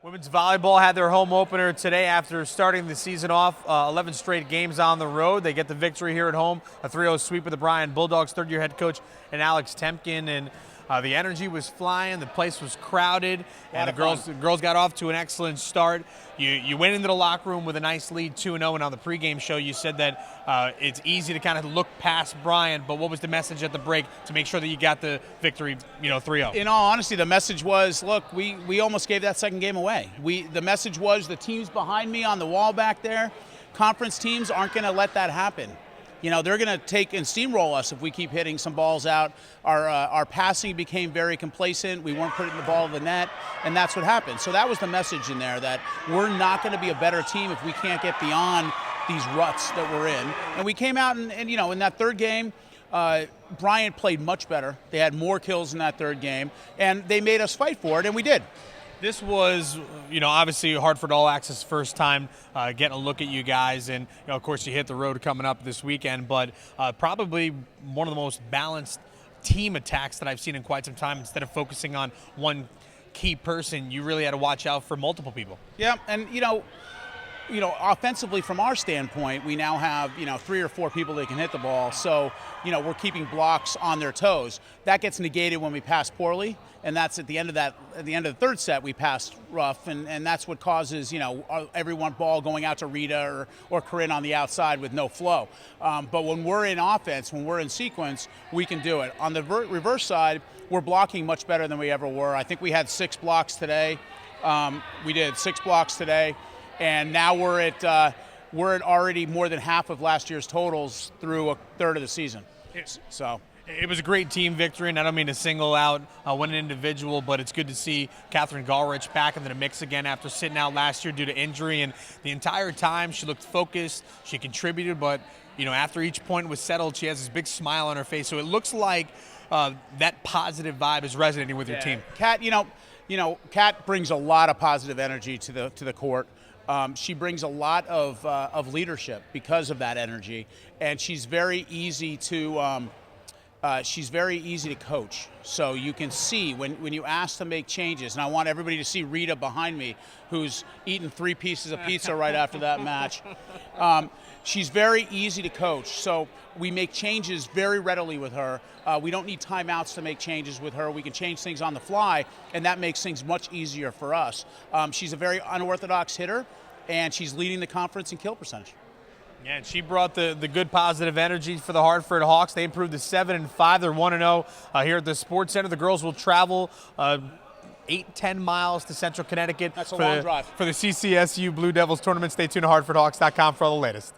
Women's volleyball had their home opener today after starting the season off 11 straight games on the road. They get the victory here at home, a 3-0 sweep of the Bryant Bulldogs, third-year head coach and Alex Temkin. And the energy was flying, the place was crowded, and the girls got off to an excellent start. You went into the locker room with a nice lead, 2-0, and on the pregame show you said that it's easy to kind of look past Bryant, but what was the message at the break to make sure that you got the victory, 3-0? In all honesty, the message was, look, we almost gave that second game away. The message was the teams behind me on the wall back there, conference teams aren't going to let that happen. They're going to take and steamroll us if we keep hitting some balls out. Our passing became very complacent. We weren't putting the ball in the net, and that's what happened. So that was the message in there, that we're not going to be a better team if we can't get beyond these ruts that we're in. And we came out and in that third game, Bryant played much better. They had more kills in that third game, and they made us fight for it, and we did. This was, obviously Hartford All Access first time getting a look at you guys, and of course you hit the road coming up this weekend, but probably one of the most balanced team attacks that I've seen in quite some time. Instead of focusing on one key person, you really had to watch out for multiple people. Yeah, and offensively from our standpoint, we now have 3 or 4 people that can hit the ball, so we're keeping blocks on their toes. That gets negated when we pass poorly, and that's at the end of the third set we passed rough, and that's what causes every one ball going out to Rita or Corinne on the outside with no flow. But when we're in offense, when we're in sequence, we can do it. On the reverse side, we're blocking much better than we ever were. I think we had 6 blocks today. We did 6 blocks today. And now we're at already more than half of last year's totals through a third of the season. So it was a great team victory, and I don't mean to single out one individual, but it's good to see Catherine Gallrich back into the mix again after sitting out last year due to injury. And the entire time she looked focused, she contributed, but after each point was settled, she has this big smile on her face. So it looks like that positive vibe is resonating with your team. Kat, Kat brings a lot of positive energy to the court. She brings a lot of leadership because of that energy, and she's very easy to coach. So you can see when you ask to make changes, and I want everybody to see Rita behind me, who's eaten 3 pieces of pizza right after that match. She's very easy to coach, so we make changes very readily with her. We don't need timeouts to make changes with her. We can change things on the fly, and that makes things much easier for us. She's a very unorthodox hitter, and she's leading the conference in kill percentage. Yeah, and she brought the good positive energy for the Hartford Hawks. They improved to 7-5. They're 1-0 here at the Sports Center. The girls will travel 8-10 miles to Central Connecticut. That's a long drive. For the CCSU Blue Devils tournament. Stay tuned to HartfordHawks.com for all the latest.